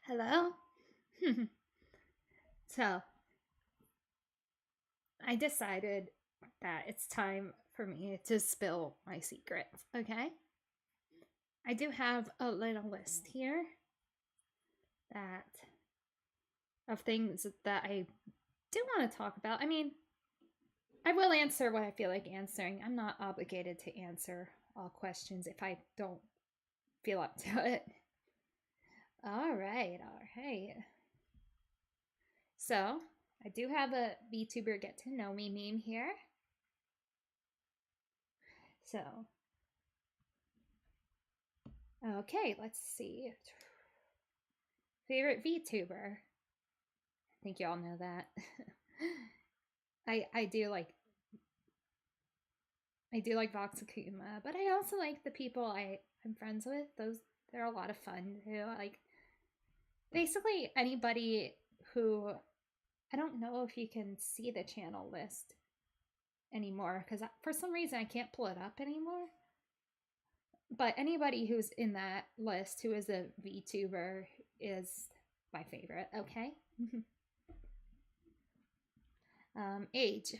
Hello? So, I decided that it's time for me to spill my secrets, okay? I do have a little list here that of things that I do want to talk about. I mean, I will answer what I feel like answering. I'm not obligated to answer all questions if I don't feel up to it. All right, all right. So, I do have a VTuber get to know me meme here. So, okay, let's see. Favorite VTuber? I think y'all know that. I do like Vox Akuma, but I also like the people I'm friends with. They're a lot of fun too. Like basically anybody who I don't know if you can see the channel list anymore because for some reason I can't pull it up anymore. But anybody who's in that list who is a VTuber is my favorite. Okay. Age.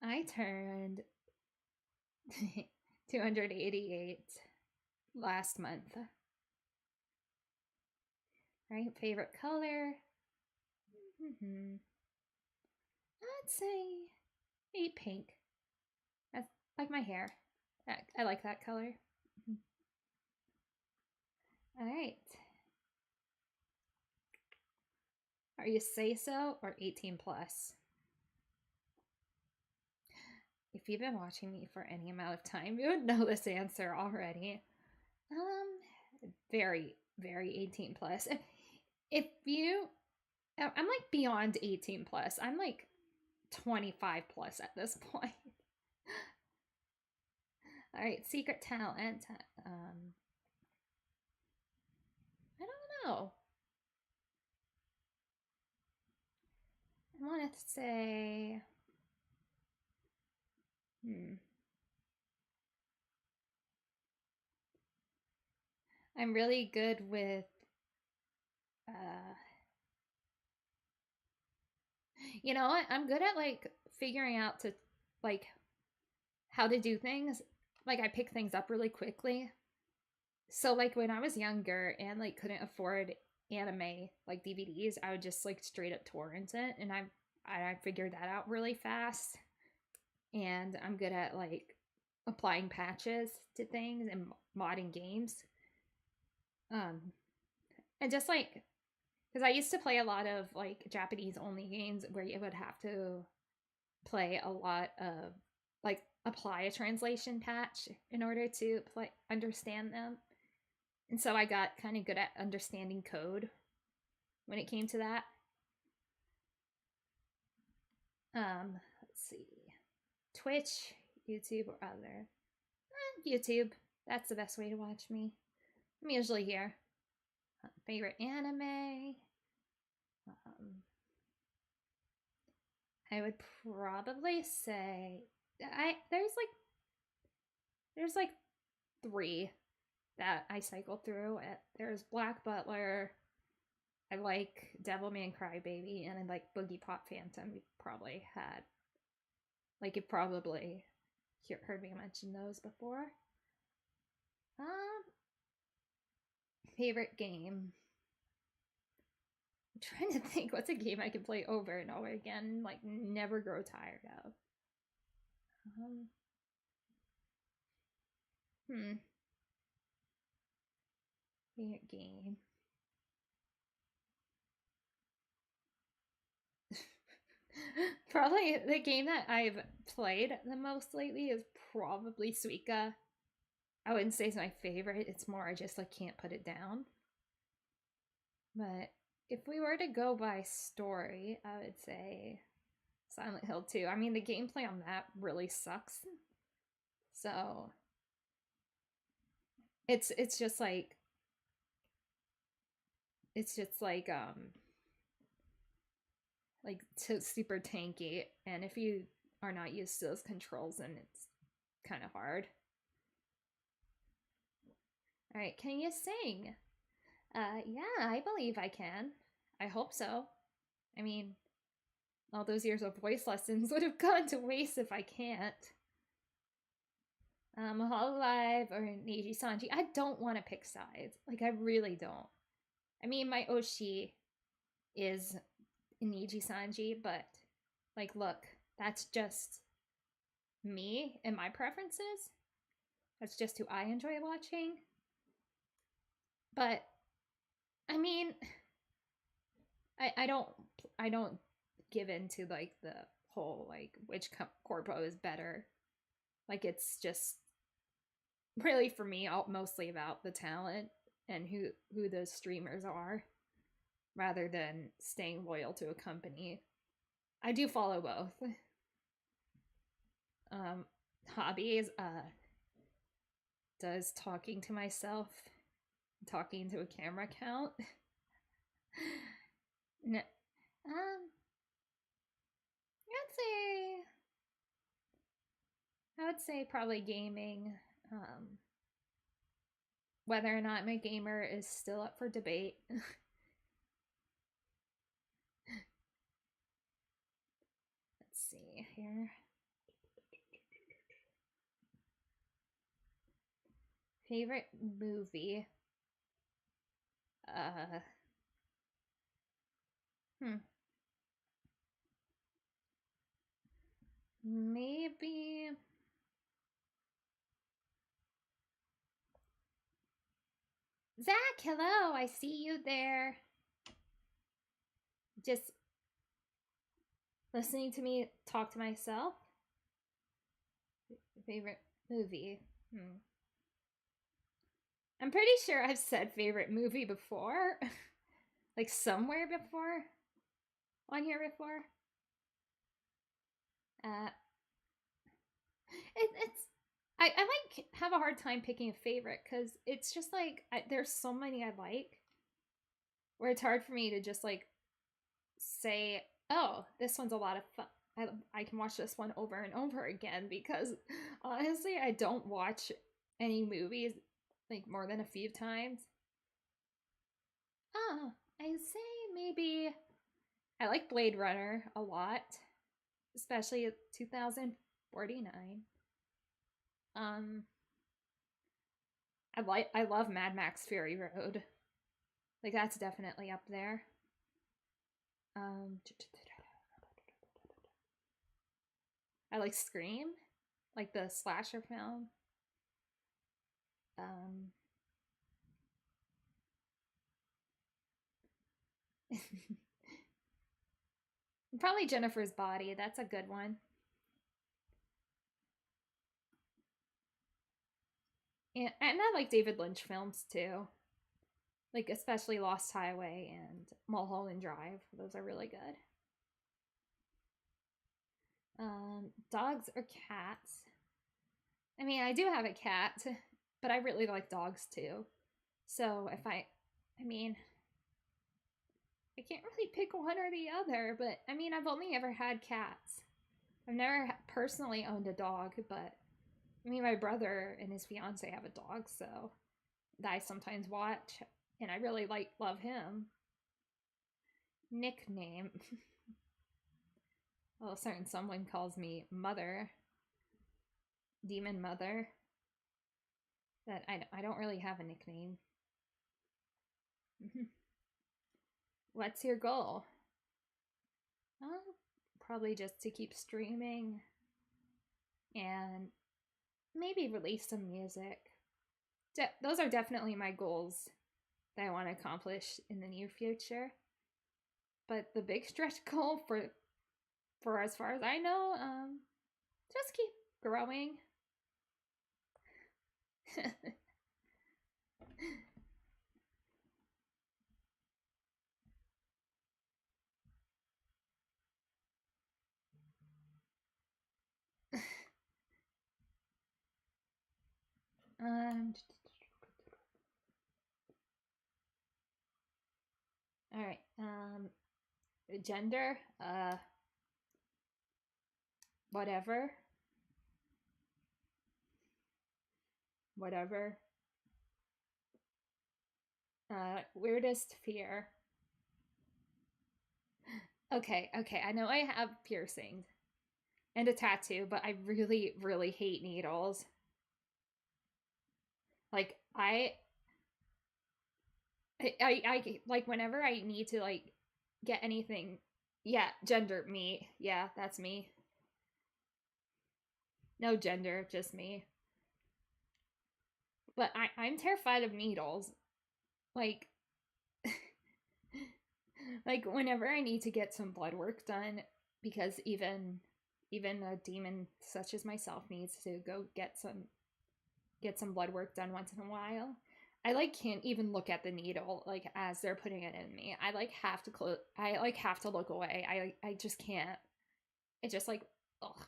I turned 288 last month. Right? Favorite color? I'd say a pink. That's like my hair. I like that color. All right. Are you say so or 18 plus? If you've been watching me for any amount of time, you would know this answer already. Very, very 18 plus. If you, I'm like beyond 18 plus. I'm like 25 plus at this point. All right, secret talent. I don't know. I want to say, I'm really good with, you know what? I'm good at like figuring out to like how to do things. Like I pick things up really quickly. So like when I was younger and like couldn't afford anime like DVDs, I would just like straight up torrent it, and I figured that out really fast. And I'm good at like applying patches to things and modding games. Um, and just like because I used to play a lot of like Japanese only games where you would have to play a lot of like apply a translation patch in order to understand them. And so I got kind of good at understanding code when it came to that. Let's see. Twitch, YouTube, or other. YouTube. That's the best way to watch me. I'm usually here. Favorite anime. I would probably say there's like three that I cycle through. There's Black Butler. I like Devilman Crybaby, and I like Boogie Pop Phantom. You probably had, like, you probably heard me mention those before. Favorite game. I'm trying to think what's a game I can play over and over again, like never grow tired of. Favorite game. Probably the game that I've played the most lately is probably Suika. I wouldn't say it's my favorite. It's more I just like can't put it down. But if we were to go by story, I would say Silent Hill 2. I mean, the gameplay on that really sucks. So it's just like super tanky, and if you are not used to those controls, then it's kind of hard. All right, can you sing? Yeah, I believe I can. I hope so. I mean, all those years of voice lessons would have gone to waste if I can't. Hololive or Neji Sanji. I don't want to pick sides. Like, I really don't. I mean, my Oshi is Neji Sanji, but, like, look, that's just me and my preferences. That's just who I enjoy watching. But, I mean, I don't give into, like, the whole, like, which corpo is better. Like, it's just really for me mostly about the talent and who those streamers are rather than staying loyal to a company. I do follow both. Hobbies does talking to myself, talking to a camera count? No, I would say probably gaming. Whether or not I'm a gamer is still up for debate. Let's see here. Favorite movie? Maybe Zach, hello, I see you there. Just listening to me talk to myself. Favorite movie? I'm pretty sure I've said favorite movie before. Like somewhere before. On here before. It's I like have a hard time picking a favorite because it's just like there's so many I like where it's hard for me to just like say, oh, this one's a lot of fun. I can watch this one over and over again because honestly I don't watch any movies like more than a few times. Oh, I'd say maybe I like Blade Runner a lot, especially 2049. I love Mad Max Fury Road. Like that's definitely up there. I like Scream, like the slasher film. Probably Jennifer's Body. That's a good one. And I like David Lynch films too. Like especially Lost Highway and Mulholland Drive. Those are really good. Dogs or cats? I mean, I do have a cat, but I really like dogs too. So if I mean, I can't really pick one or the other, but I mean, I've only ever had cats. I've never personally owned a dog, but I mean, my brother and his fiance have a dog, so that I sometimes watch, and I really love him. Nickname. All of a sudden, someone calls me Mother, Demon Mother. That I don't really have a nickname. What's your goal? Probably just to keep streaming and maybe release some music. Those are definitely my goals that I want to accomplish in the near future. But the big stretch goal for as far as I know, just keep growing. All right. Gender. Whatever. Whatever. Weirdest fear. Okay, okay. I know I have piercings and a tattoo, but I really, really hate needles. Like I like whenever I need to like get anything. Yeah, gender me. Yeah, that's me. No gender, just me. But I'm terrified of needles. Like like whenever I need to get some blood work done, because even a demon such as myself needs to go get some blood work done once in a while. I like can't even look at the needle like as they're putting it in me. I like have to close. I like have to look away. I just can't. It just like ugh.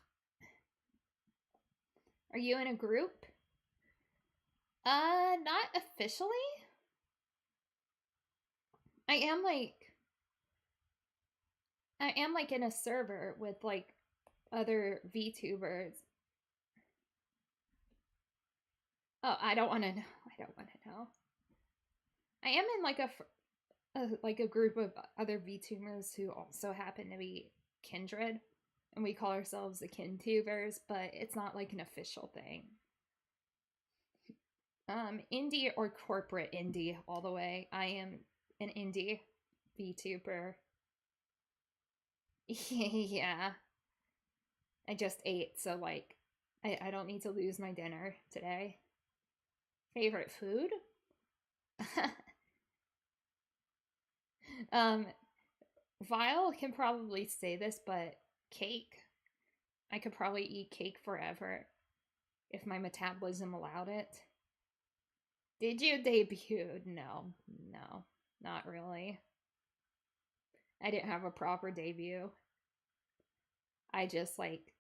Are you in a group? Not officially. I am like I am like in a server with like other VTubers. Oh, I don't want to know. I don't want to know. I am in like a group of other VTubers who also happen to be kindred, and we call ourselves the KinTubers, but it's not like an official thing. Indie or corporate indie all the way. I am an indie VTuber. Yeah, I just ate, so like, I don't need to lose my dinner today. Favorite food? um, Vile can probably say this, but cake. I could probably eat cake forever if my metabolism allowed it. Did you debut? No, no, not really. I didn't have a proper debut. I just like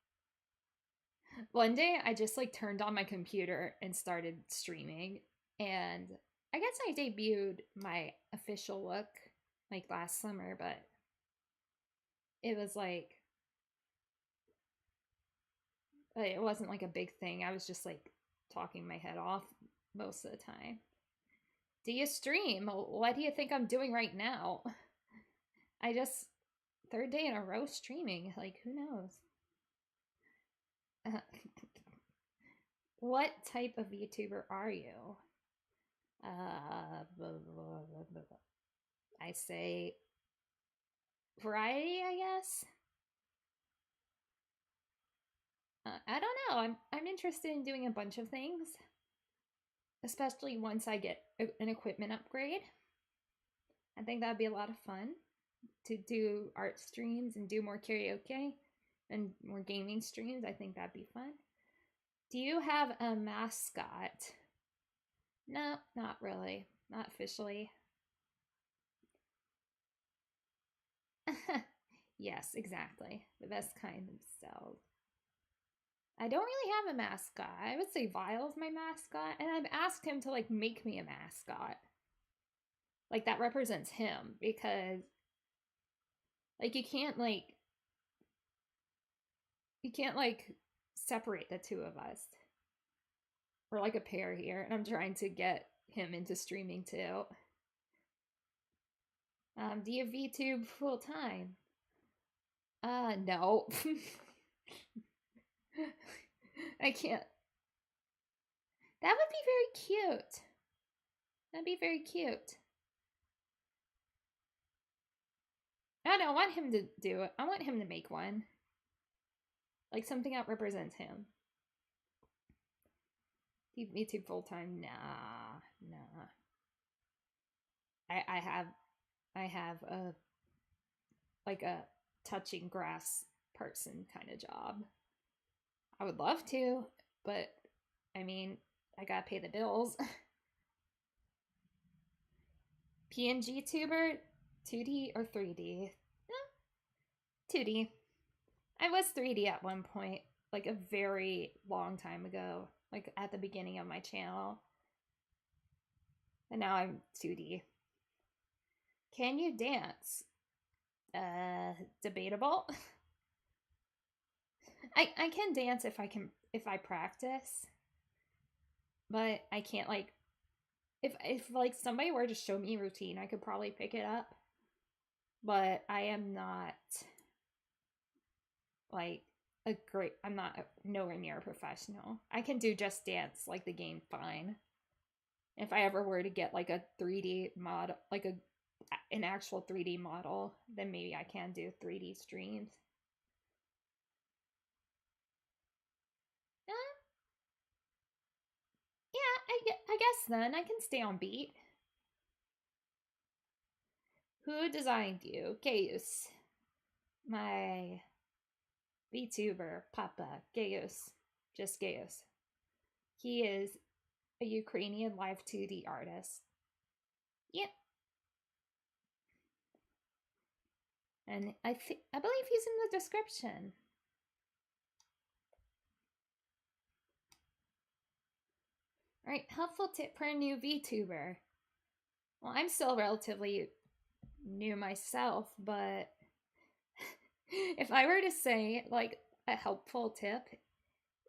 one day I just like turned on my computer and started streaming, and I guess I debuted my official look like last summer, but it was like it wasn't like a big thing. I was just like talking my head off most of the time. Do you stream? What do you think I'm doing right now? I just third day in a row streaming. Like who knows? What type of YouTuber are you? Blah, blah, blah, I say variety, I guess. I don't know. I'm interested in doing a bunch of things, especially once I get an equipment upgrade. I think that'd be a lot of fun to do art streams and do more karaoke and more gaming streams. I think that'd be fun. Do you have a mascot? No, not really. Not officially. Yes, exactly. The best kind themselves. I don't really have a mascot. I would say Vile's my mascot, and I've asked him to like make me a mascot. Like that represents him because like you can't like separate the two of us. We're like a pair here, and I'm trying to get him into streaming too. Do you VTube full time? No. I can't. That would be very cute. That'd be very cute. I don't want him to do it. I want him to make one. Like something that represents him. YouTube full time? Nah, nah. I have a like a touching grass person kind of job. I would love to, but I mean, I gotta pay the bills. PNG tuber, 2D or 3D? 2D. I was 3D at one point, like a very long time ago, like at the beginning of my channel. And now I'm 2D. Can you dance? Debatable. I can dance if I practice, but I can't like if like somebody were to show me routine, I could probably pick it up. But I am not like I'm not nowhere near a professional. I can do Just Dance like the game fine. If I ever were to get like a 3D mod, like an actual 3D model, then maybe I can do 3D streams. Uh, yeah, I guess then I can stay on beat. Who designed you? Gaius. My VTuber, Papa. Gaius. Just Gaius. He is a Ukrainian live 2D artist. Yep. And I believe he's in the description. All right, helpful tip for a new VTuber. Well, I'm still relatively new myself, but if I were to say like a helpful tip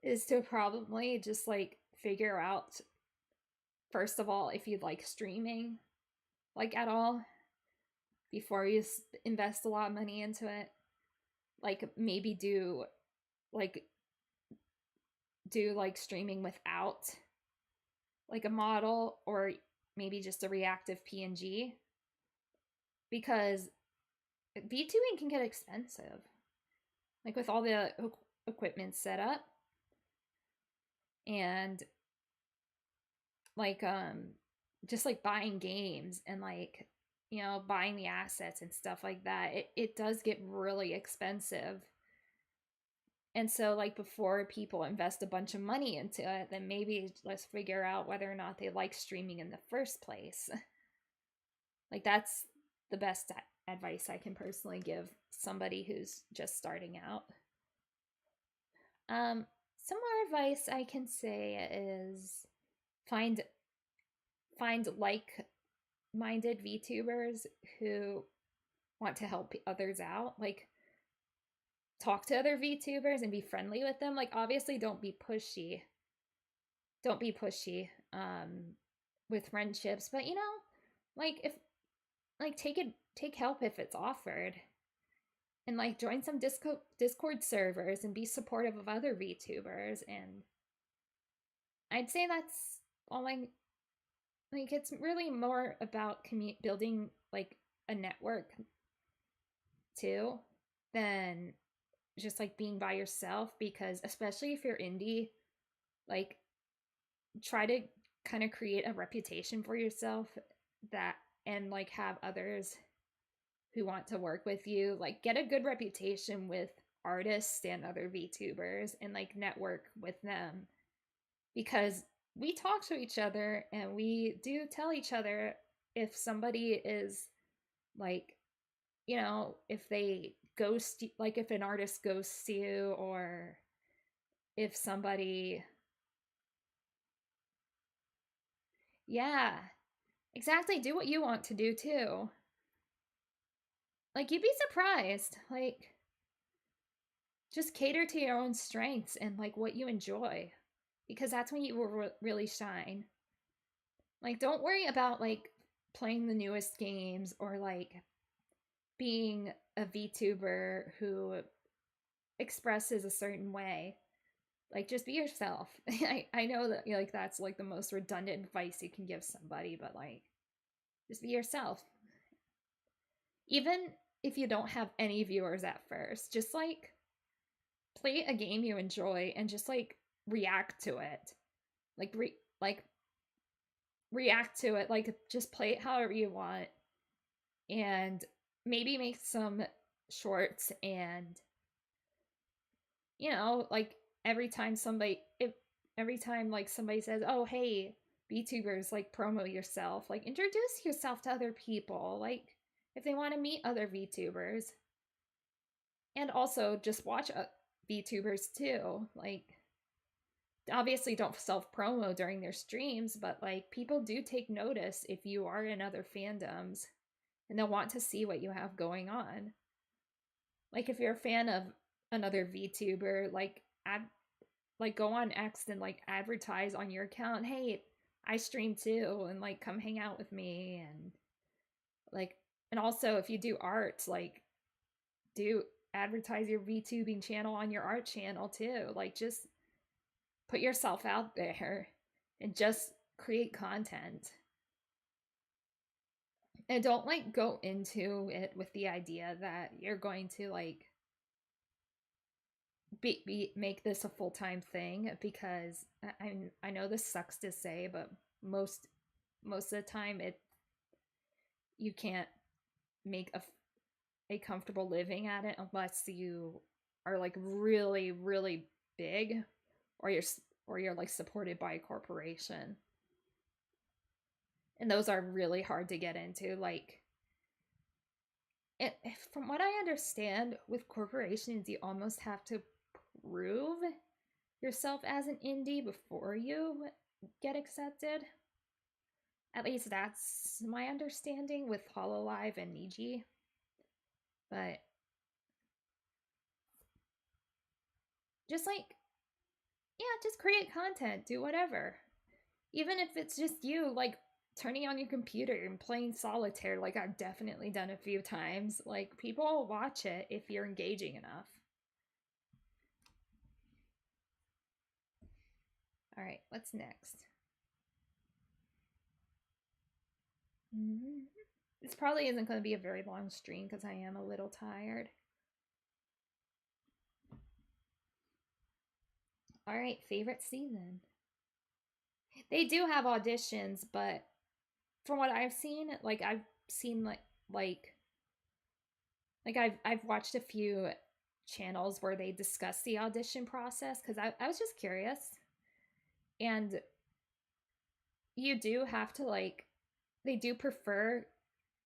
is to probably just like figure out, first of all, if you'd like streaming like at all before you invest a lot of money into it. Like maybe do like streaming without like a model, or maybe just a reactive PNG, because VTubing can get expensive, like with all the equipment set up and like just like buying games and like, you know, buying the assets and stuff like that. It does get really expensive. And so like before people invest a bunch of money into it, then maybe let's figure out whether or not they like streaming in the first place. Like that's the best advice I can personally give somebody who's just starting out. Some more advice I can say is find like-minded VTubers who want to help others out. Like talk to other VTubers and be friendly with them. Like obviously don't be pushy. Don't be pushy with friendships, but you know, like if like take help if it's offered. And like join some Discord servers and be supportive of other VTubers. And I'd say that's all I like. It's really more about building like a network too than just like being by yourself, because especially if you're indie, like try to kind of create a reputation for yourself that, and like have others who want to work with you, like get a good reputation with artists and other VTubers and like network with them, because we talk to each other and we do tell each other if somebody is like, you know, if they ghost, like if an artist ghosts you, or if somebody, yeah, exactly, do what you want to do too. Like you'd be surprised, like just cater to your own strengths and like what you enjoy, because that's when you will really shine. Like don't worry about like playing the newest games or like being a VTuber who expresses a certain way. Like just be yourself. I know that, you know, like that's like the most redundant advice you can give somebody, but like just be yourself. Even if you don't have any viewers at first, just like play a game you enjoy and just like react to it. Like react to it, like just play it however you want, and maybe make some shorts. And you know, like every time like somebody says, oh hey VTubers, like promote yourself, like introduce yourself to other people, like if they want to meet other VTubers. And also just watch VTubers too. Like obviously don't self-promo during their streams, but like people do take notice if you are in other fandoms and they'll want to see what you have going on. Like if you're a fan of another VTuber, like go on X and like advertise on your account, hey, I stream too, and like come hang out with me. And like, and also if you do art, like do advertise your VTubing channel on your art channel too. Like just put yourself out there and just create content. And don't like go into it with the idea that you're going to like make this a full-time thing, because I know this sucks to say, but most of the time you can't make a comfortable living at it unless you are like really really big, or you're like supported by a corporation, and those are really hard to get into. Like from what I understand, with corporations you almost have to prove yourself as an indie before you get accepted. At least that's my understanding with Hololive and Niji. But just like, yeah, just create content, do whatever. Even if it's just you, like, turning on your computer and playing solitaire, like I've definitely done a few times. Like, people will watch it if you're engaging enough. All right, what's next? This probably isn't going to be a very long stream because I am a little tired. All right, favorite season. They do have auditions, but from what I've seen, like I've seen like I've watched a few channels where they discuss the audition process, because I was just curious. And you do have to like, they do prefer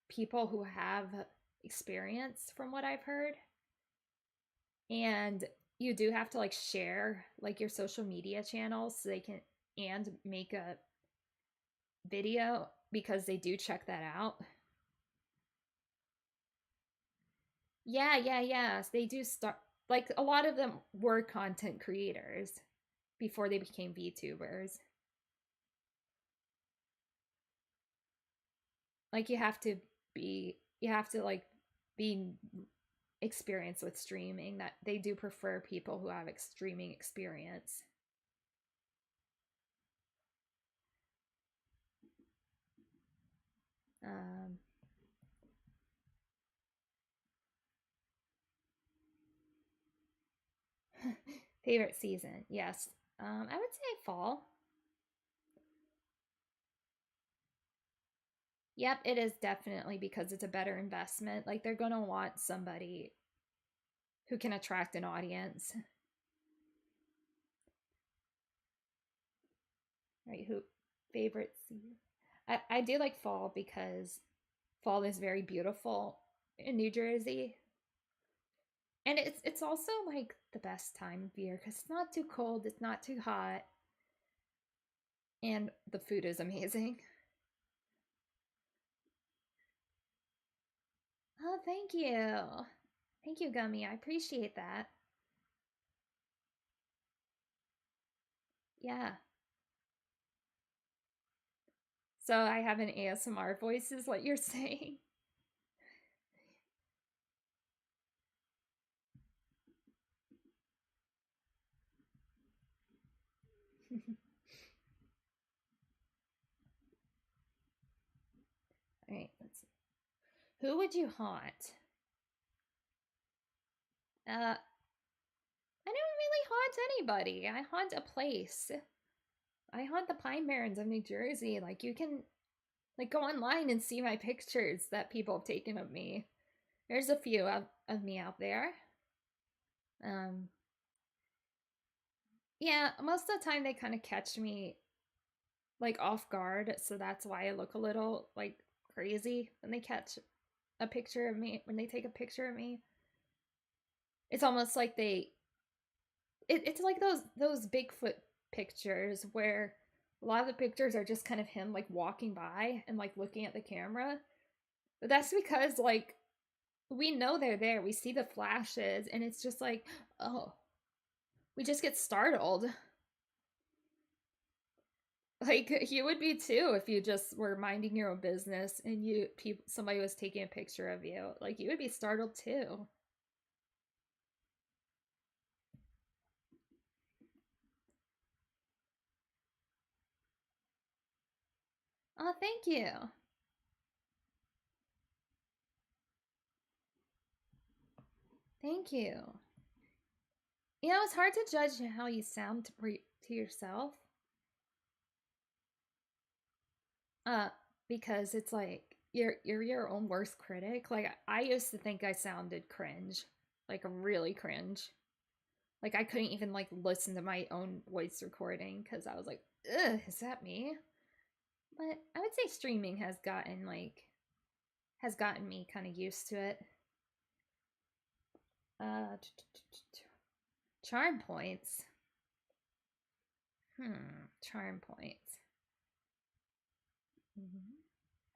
people who have experience from what I've heard. And you do have to like share like your social media channels so they can, and make a video, because they do check that out. Yeah. So they do start, like a lot of them were content creators before they became VTubers. Like you have to like be experienced with streaming. That they do prefer people who have streaming experience. Um, favorite season, yes. I would say fall. Yep, it is definitely, because it's a better investment. Like they're gonna want somebody who can attract an audience. Right? Who favorite season? I do like fall because fall is very beautiful in New Jersey. And it's also like the best time of year because it's not too cold, it's not too hot, and the food is amazing. Oh, thank you. Thank you, Gummy. I appreciate that. Yeah. So I have an ASMR voice, is what you're saying. All right, let's see. Who would you haunt? I don't really haunt anybody. I haunt a place. I haunt the Pine Barrens of New Jersey. Like you can like go online and see my pictures that people have taken of me. There's a few of me out there. Um yeah, most of the time they kind of catch me like off guard, so that's why I look a little like crazy when they catch a picture of me, when they take a picture of me. It's almost like it's like those Bigfoot pictures where a lot of the pictures are just kind of him like walking by and like looking at the camera. But that's because like we know they're there. We see the flashes and it's just like, oh, we just get startled. Like you would be too if you just were minding your own business and somebody was taking a picture of you. Like you would be startled too. Oh, thank you. Thank you. You know, it's hard to judge how you sound to yourself. Uh, because it's like you're your own worst critic. Like I used to think I sounded cringe, like really cringe. Like I couldn't even like listen to my own voice recording because I was like, ugh, is that me? But I would say streaming has gotten me kind of used to it. Uh, charm points. Charm points.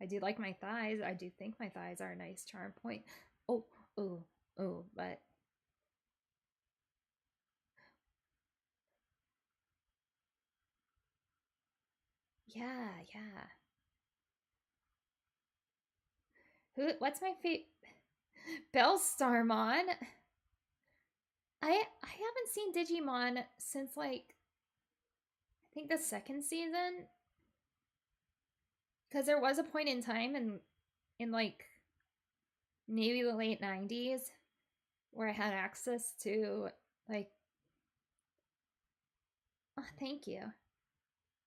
I do like my thighs. I do think my thighs are a nice charm point. Oh, oh, oh, but yeah, yeah. What's my favorite? Bellstarmon. I haven't seen Digimon since like I think the second season, because there was a point in time in like maybe the late 90s where I had access to like, oh, thank you,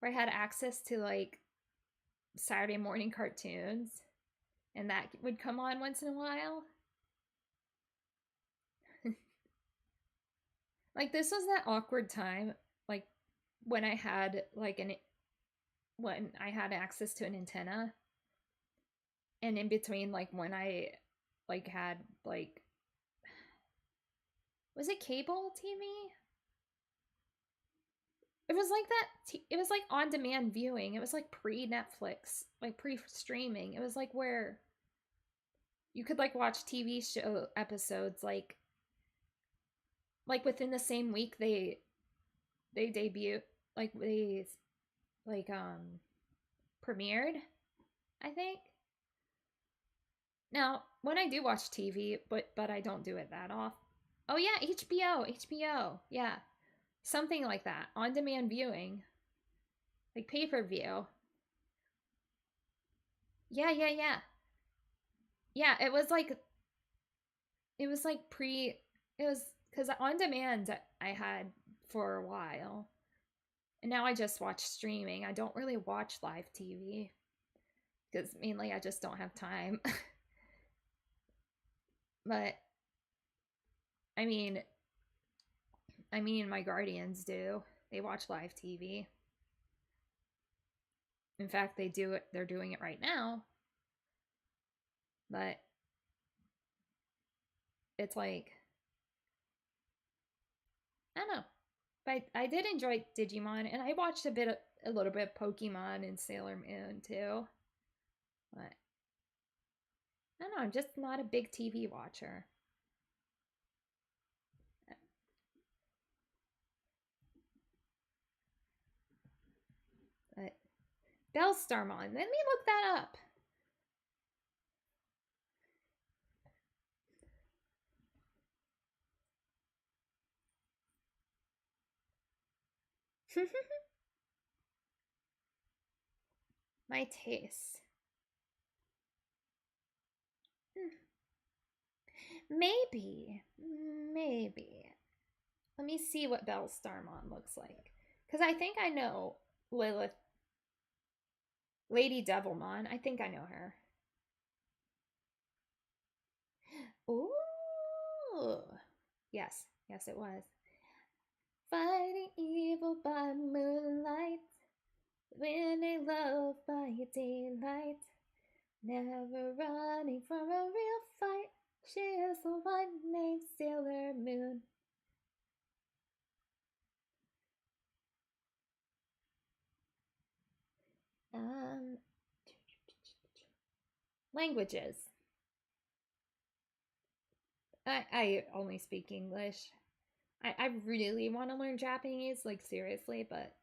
where I had access to like Saturday morning cartoons, and that would come on once in a while. Like this was that awkward time, like when I had like an when I had access to an antenna, and in between like when I like had like, was it cable TV? It was like that. It was like on demand viewing. It was like pre Netflix, like pre streaming. It was like where you could like watch TV show episodes like within the same week they debut, like they like premiered, I think. Now, when I do watch TV, but I don't do it that often. Oh yeah, HBO. Yeah. Something like that. On demand viewing. Like pay-per-view. Yeah, yeah, yeah. Yeah, it was like pre it was cuz on demand I had for a while. And now I just watch streaming. I don't really watch live TV because mainly I just don't have time. But I mean, my guardians do. They watch live TV. In fact, they do it. They're doing it right now. But it's like, I don't know. But I did enjoy Digimon, and I watched a little bit of Pokemon and Sailor Moon too. But I don't know. I'm just not a big TV watcher. But Bellstarmon. Let me look that up. My taste. Maybe. Maybe. Let me see what Bellstarmon looks like. Because I think I know Lilith. Lady Devilmon. I think I know her. Ooh. Yes. Yes, it was. Fighting evil by moonlight. Winning love by daylight. Never running from a real fight. She is the one named Sailor Moon. Languages. I only speak English. I really want to learn Japanese, like seriously, but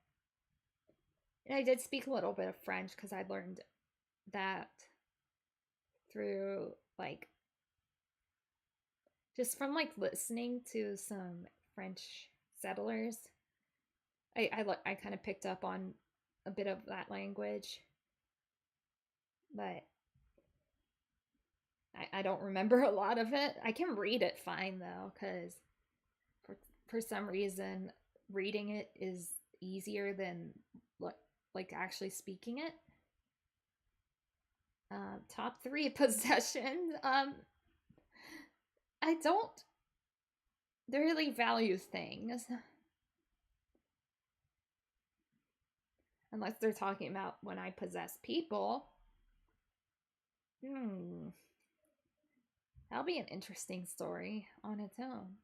And I did speak a little bit of French because I learned that through like just from like listening to some French settlers. I kind of picked up on a bit of that language, but I don't remember a lot of it. I can read it fine though, because for some reason reading it is easier than like actually speaking it. Top three possessions. I don't really value things unless they're talking about when I possess people. That'll be an interesting story on its own.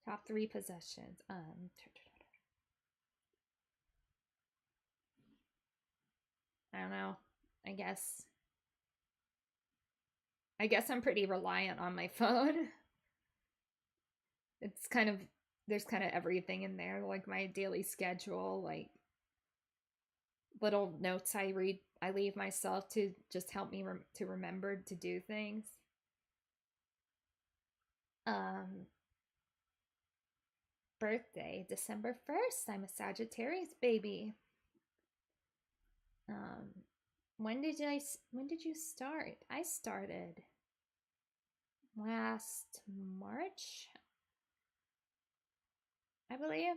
Top three possessions. I don't know. I guess I'm pretty reliant on my phone. It's kind of there's kind of everything in there, like my daily schedule, like little notes I leave myself to just help me to remember to do things. Birthday, December 1st. I'm a Sagittarius baby. When did you start? I started last March, I believe.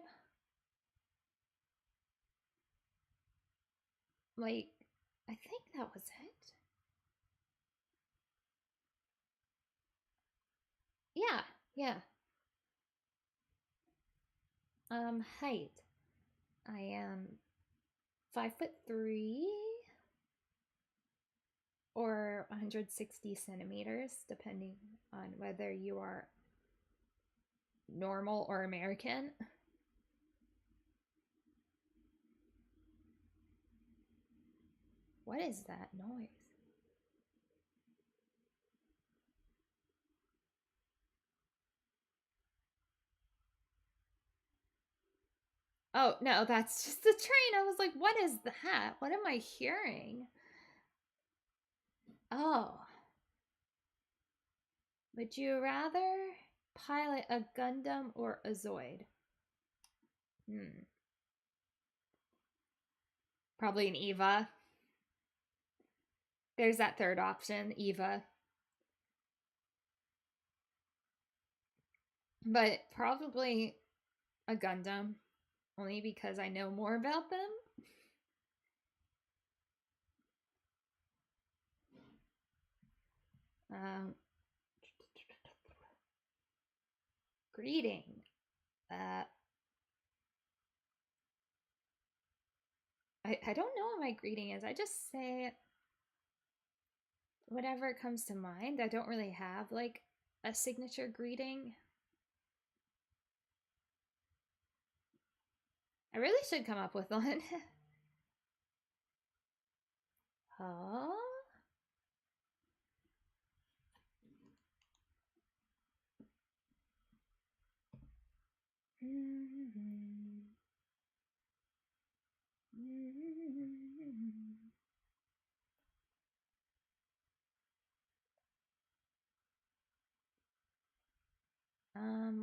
Like, I think that was it. Yeah. Height. I am 5'3" or 160 centimeters, depending on whether you are normal or American. What is that noise? Oh, no, that's just the train. I was like, what is that? What am I hearing? Oh. Would you rather pilot a Gundam or a Zoid? Probably an Eva. There's that third option, Eva. But probably a Gundam, only because I know more about them. Greeting. I don't know what my greeting is. I just say whatever comes to mind. I don't really have like a signature greeting. I really should come up with one. Oh.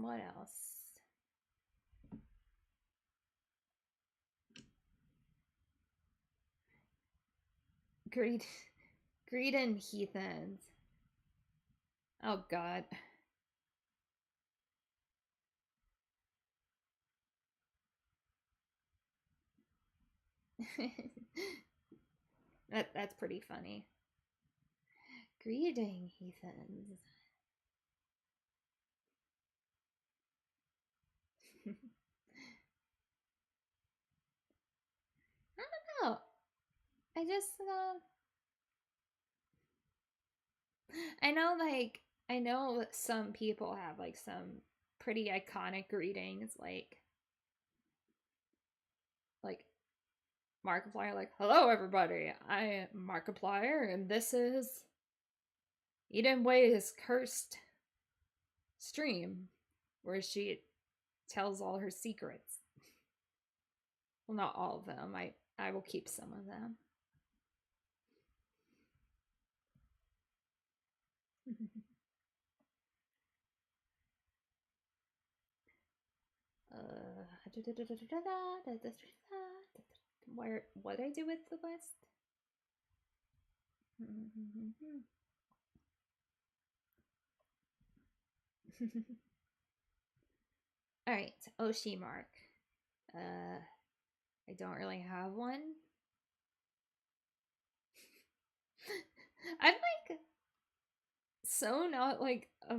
What else? Greeting heathens. Oh God. That's pretty funny. Greeting heathens. I don't know. I just I know some people have like some pretty iconic greetings, like Markiplier, like, hello everybody, I am Markiplier, and this is Eden Way's cursed stream, where she tells all her secrets. Well, not all of them. I will keep some of them. Where what did I do with the list? All right, Oshi mark. I don't really have one. I'm like so not like a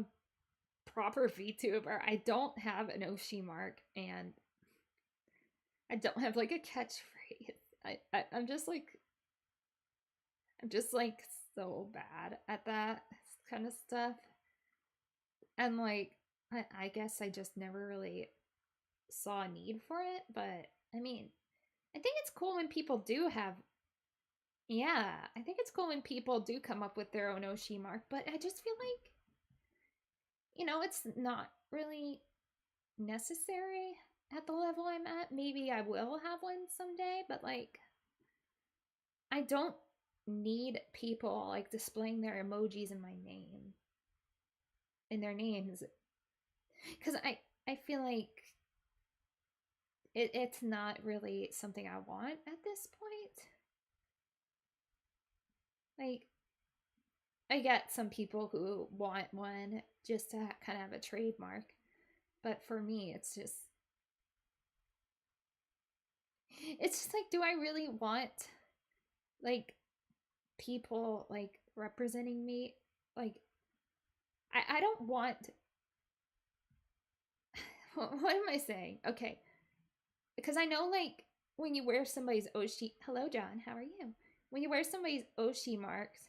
proper VTuber. I don't have an Oshi mark, and I don't have like a catchphrase. I'm just like so bad at that kind of stuff. And like I guess I just never really saw a need for it, but I mean, I think it's cool when people do have yeah, I think it's cool when people do come up with their own Oshi mark, but I just feel like it's not really necessary at the level I'm at. Maybe I will have one someday, but like I don't need people like displaying their emojis in my name in their names because I feel like it's not really something I want at this point. Like I get some people who want one just to kind of have a trademark, but for me it's just like, do I really want like people like representing me? Like I don't want what am I saying? Okay. Because I know like when you wear somebody's Oshi, hello John, how are you? When you wear somebody's Oshi marks,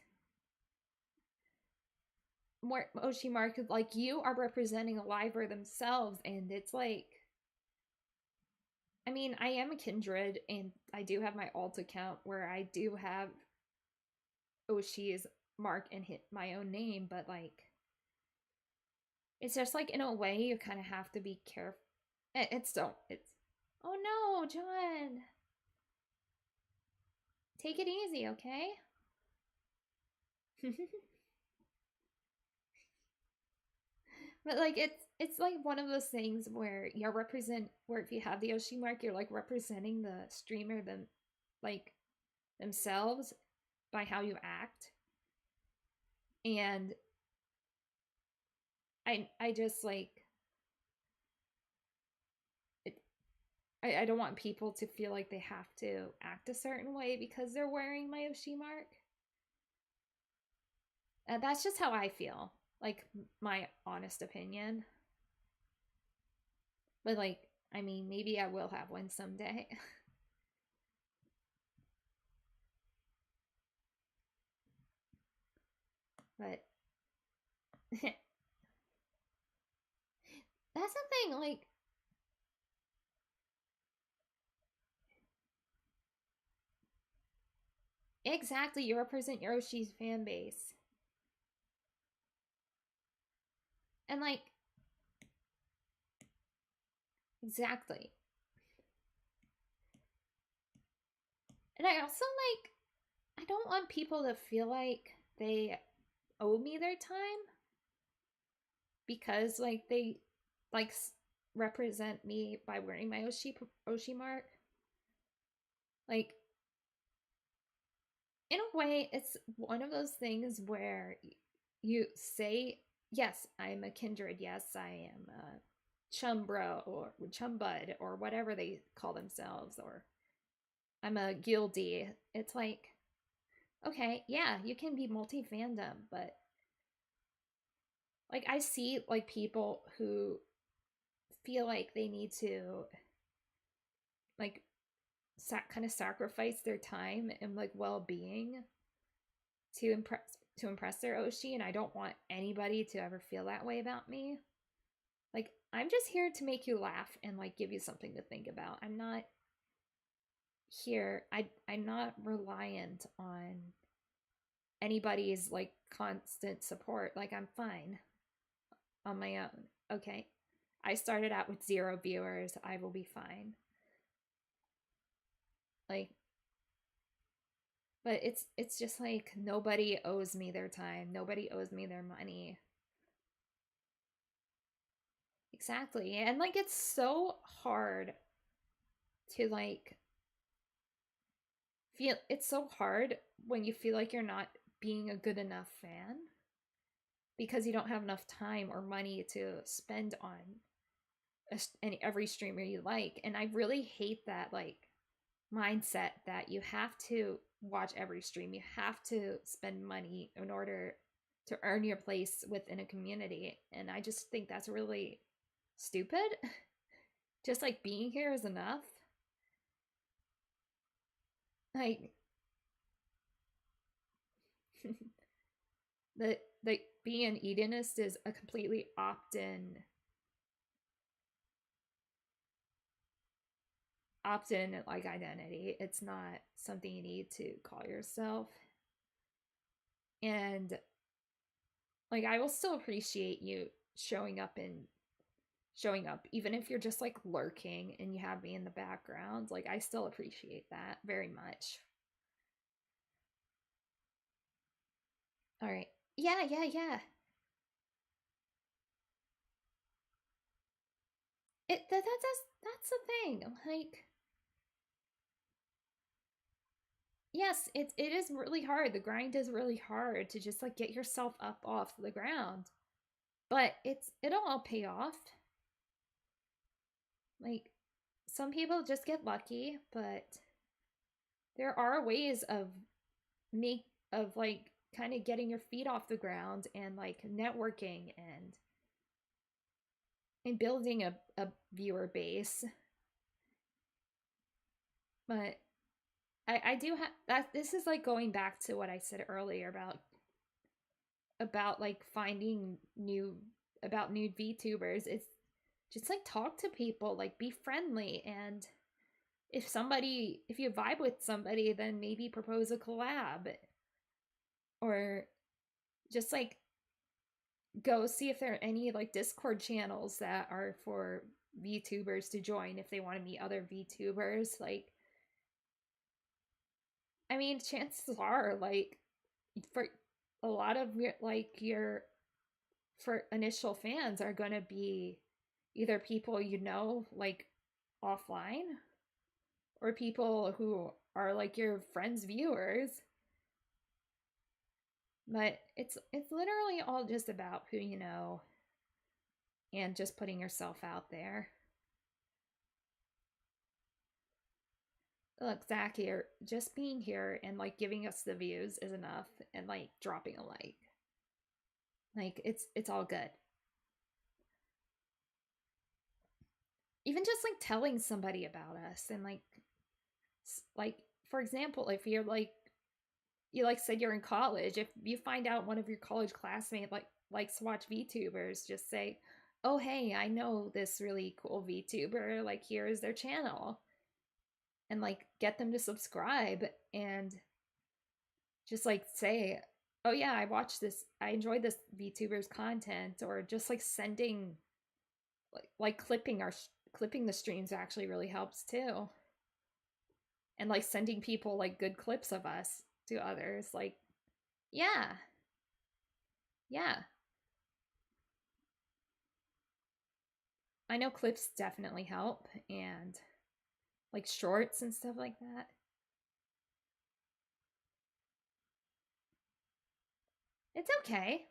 more Oshi mark, like you are representing a liver themselves, and it's like, I mean, I am a kindred, and I do have my alt account where I do have Oshi's mark and hit my own name, but like, it's just like in a way you kind of have to be careful. It's oh no, John, take it easy, okay? But like it's like one of those things where if you have the Oshi mark, you're like representing the streamer like themselves by how you act. And I just like it, I don't want people to feel like they have to act a certain way because they're wearing my Oshi mark. That's just how I feel. Like my honest opinion. But like, I mean, maybe I will have one someday. But that's the thing, like exactly, you represent Yoshi's fan base. And like exactly. And I also like I don't want people to feel like they owe me their time because like they like represent me by wearing my Oshi mark. Like in a way it's one of those things where you say yes, I'm a kindred, yes, I am a chum bro or chum bud or whatever they call themselves, or I'm a guildie. It's like, okay, yeah, you can be multi fandom, but like I see like people who feel like they need to like kind of sacrifice their time and like well-being to impress their Oshi, and I don't want anybody to ever feel that way about me. Like I'm just here to make you laugh and like give you something to think about. I'm not here. I'm not reliant on anybody's like constant support. Like I'm fine on my own. Okay. I started out with 0 viewers. I will be fine. Like, but it's just like nobody owes me their time. Nobody owes me their money. Exactly. And like it's so hard to like feel it's so hard when you feel like you're not being a good enough fan because you don't have enough time or money to spend on every streamer you like. And I really hate that like mindset that you have to watch every stream. You have to spend money in order to earn your place within a community. And I just think that's really stupid. Just like being here is enough. Like the being an hedonist is a completely opt-in like identity. It's not something you need to call yourself. And like I will still appreciate you showing up even if you're just like lurking and you have me in the background. Like I still appreciate that very much. All right. Yeah, yeah, yeah. That's the thing. Like yes, it is really hard. The grind is really hard to just like get yourself up off the ground. But it'll all pay off. Like some people just get lucky, but there are ways of make of like kind of getting your feet off the ground and like networking and building a viewer base. But I do have that. This is like going back to what I said earlier about like finding new about new VTubers. It's just like talk to people, like be friendly, and if you vibe with somebody, then maybe propose a collab, or just like go see if there are any like Discord channels that are for VTubers to join if they want to meet other VTubers. Like, I mean, chances are like for a lot of your for initial fans are going to be either people you know like offline or people who are like your friends viewers. But it's literally all just about who you know and just putting yourself out there. Look, Zach here, just being here and like giving us the views is enough, and like dropping a like. Like it's all good. Even just like telling somebody about us and like for example, if you're like you like said you're in college, if you find out one of your college classmates like likes to watch VTubers, just say, "Oh, hey, I know this really cool VTuber. Like here is their channel." And like get them to subscribe and just like say, "Oh yeah, I enjoyed this VTuber's content," or just like sending like clipping the streams actually really helps too. And like sending people like good clips of us to others, like yeah. Yeah. I know clips definitely help, and like shorts and stuff like that. It's okay.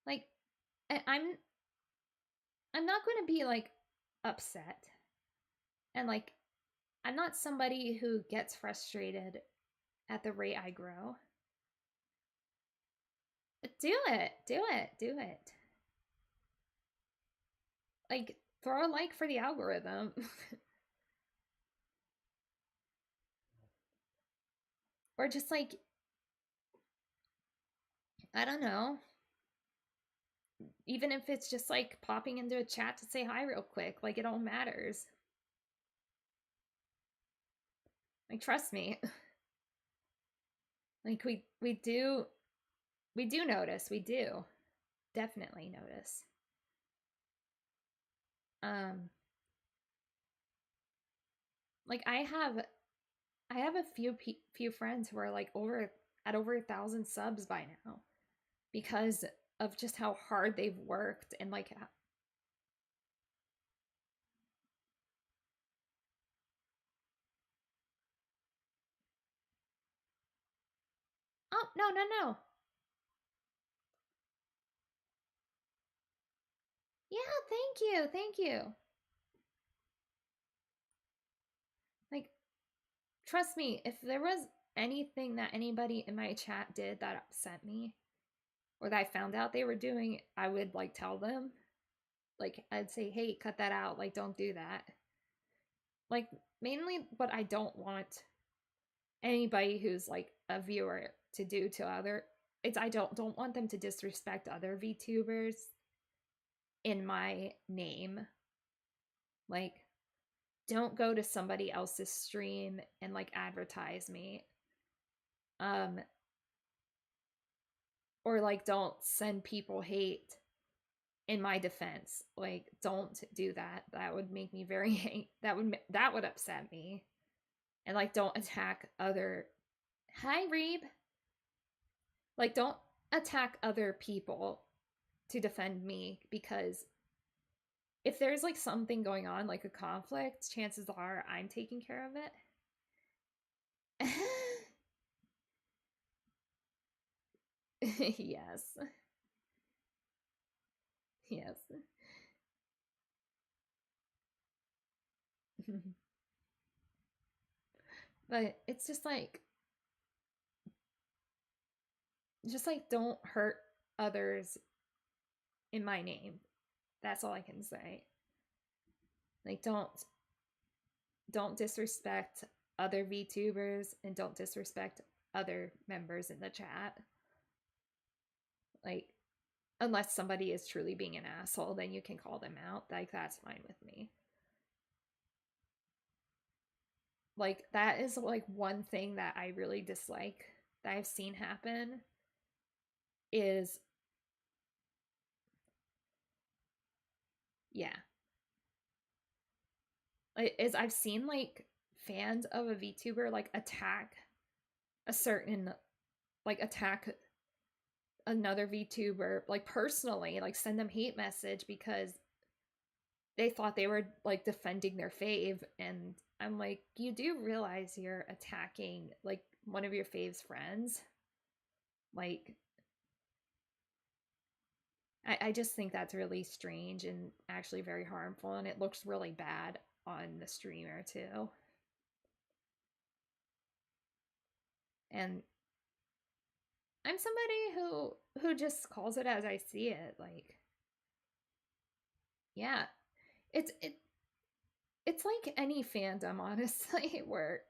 Like I- I'm I'm not going to be like upset. And like I'm not somebody who gets frustrated at the rate I grow. Do it. Do it. Do it. Like throw a like for the algorithm. Or just like I don't know. Even if it's just like popping into a chat to say hi real quick, like it all matters. Like trust me. Like we do notice. We do definitely notice. Um Like I have a few friends who are like over 1,000 subs by now because of just how hard they've worked and like oh no. Yeah, thank you. Like trust me, if there was anything that anybody in my chat did that upset me or that I found out they were doing, I would like tell them. Like I'd say, "Hey, cut that out. Like don't do that." Like mainly what I don't want anybody who's like a viewer to do to other it's I don't want them to disrespect other VTubers in my name. Like don't go to somebody else's stream and like advertise me. Um or like don't send people hate in my defense. Like don't do that. That would make me very that would upset me. And like don't attack other Hi Reeb. Like don't attack other people to defend me because if there's like something going on like a conflict, chances are I'm taking care of it. Yes. Yes. But it's just like don't hurt others in my name. That's all I can say. Like don't disrespect other VTubers and don't disrespect other members in the chat. Like unless somebody is truly being an asshole, then you can call them out. Like that's fine with me. Like that is like one thing that I really dislike that I've seen happen is yeah. Is I've seen like fans of a VTuber like attack a certain like attack another VTuber like personally, like send them hate message because they thought they were like defending their fave and I'm like, you do realize you're attacking like one of your fave's friends? Like I just think that's really strange and actually very harmful and it looks really bad on the streamer too. And I'm somebody who just calls it as I see it. Like yeah, it it's like any fandom honestly where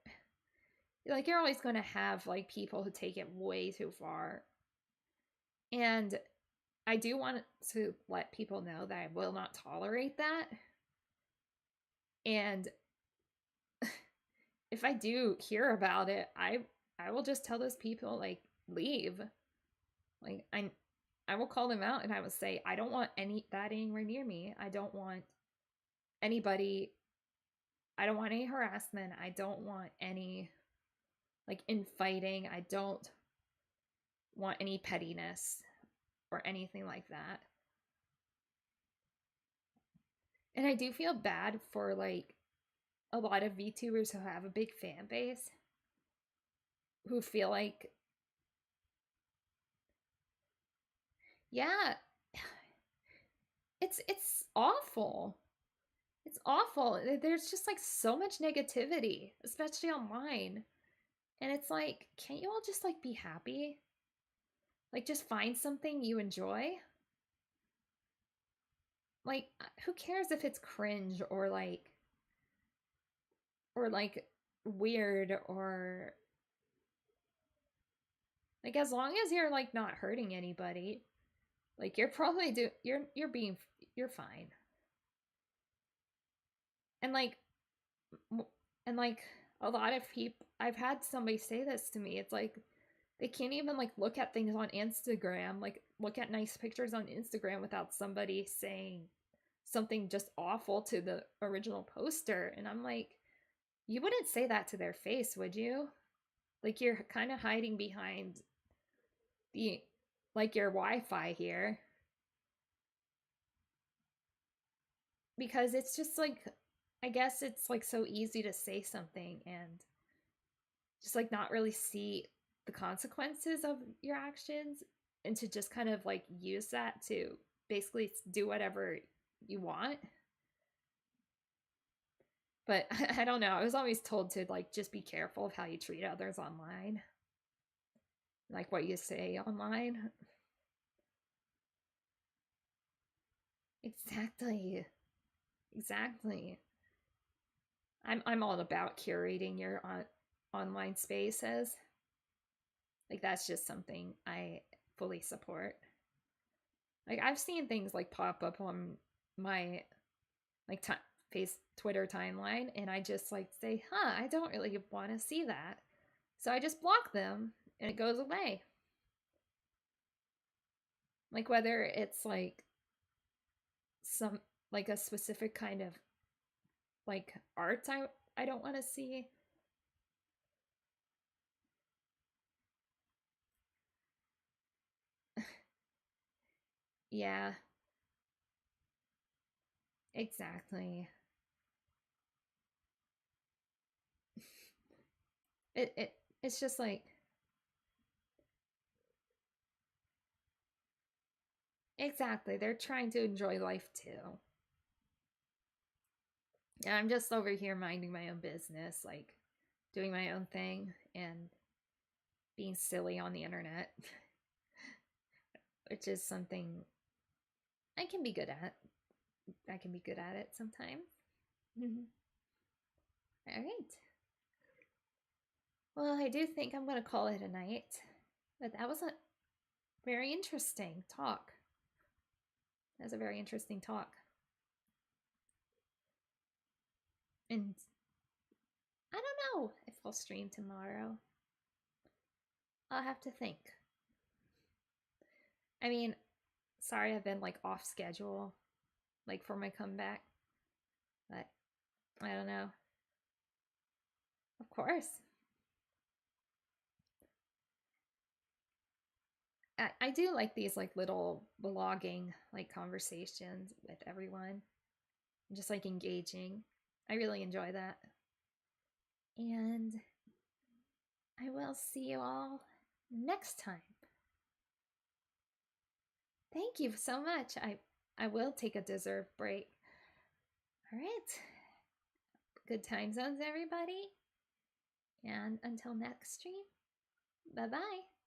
like you're always going to have like people who take it way too far. And I do want to let people know that I will not tolerate that. And if I do hear about it, I will just tell those people like leave. Like I will call them out and I will say I don't want any that anywhere near me. I don't want anybody I don't want any harassment. I don't want any like infighting. I don't want any pettiness or anything like that. And I do feel bad for like a lot of VTubers who have a big fan base who feel like yeah, it's awful. It's awful. There's just like so much negativity, especially online. And it's like, can't you all just like be happy? Like just find something you enjoy? Like who cares if it's cringe or like weird or like as long as you're like not hurting anybody, like you're probably you're fine. And like and like a lot of people I've had somebody say this to me. It's like they can't even like look at things on Instagram, like look at nice pictures on Instagram without somebody saying something just awful to the original poster. And I'm like, You wouldn't say that to their face, would you? Like you're kind of hiding behind the like your Wi-Fi here. Because it's just like I guess it's like so easy to say something and just like not really see the consequences of your actions and to just kind of like use that to basically do whatever you want. But I don't know. I was always told to like just be careful of how you treat others online, like what you say online. Exactly. Exactly. I'm all about curating your online spaces. Like that's just something I fully support. Like I've seen things like pop up on my like face Twitter timeline, and I just like say, "Huh, I don't really want to see that," so I just block them, and it goes away. Like whether it's like some like a specific kind of like art I don't want to see. Yeah, exactly. It's just like exactly. They're trying to enjoy life too. And I'm just over here minding my own business, like doing my own thing and being silly on the internet, which is something I can be good at. I can be good at it sometimes. All right. Well, I do think I'm going to call it a night. But that was a very interesting talk. That was a very interesting talk. And I don't know if I'll stream tomorrow. I'll have to think. I mean, sorry I've been like off schedule, like for my comeback. But I don't know. Of course. I do like these like little vlogging like conversations with everyone. Just like engaging. I really enjoy that. And I will see you all next time. Thank you so much. I will take a deserved break. All right. Good time zones, everybody. And until next stream, bye bye.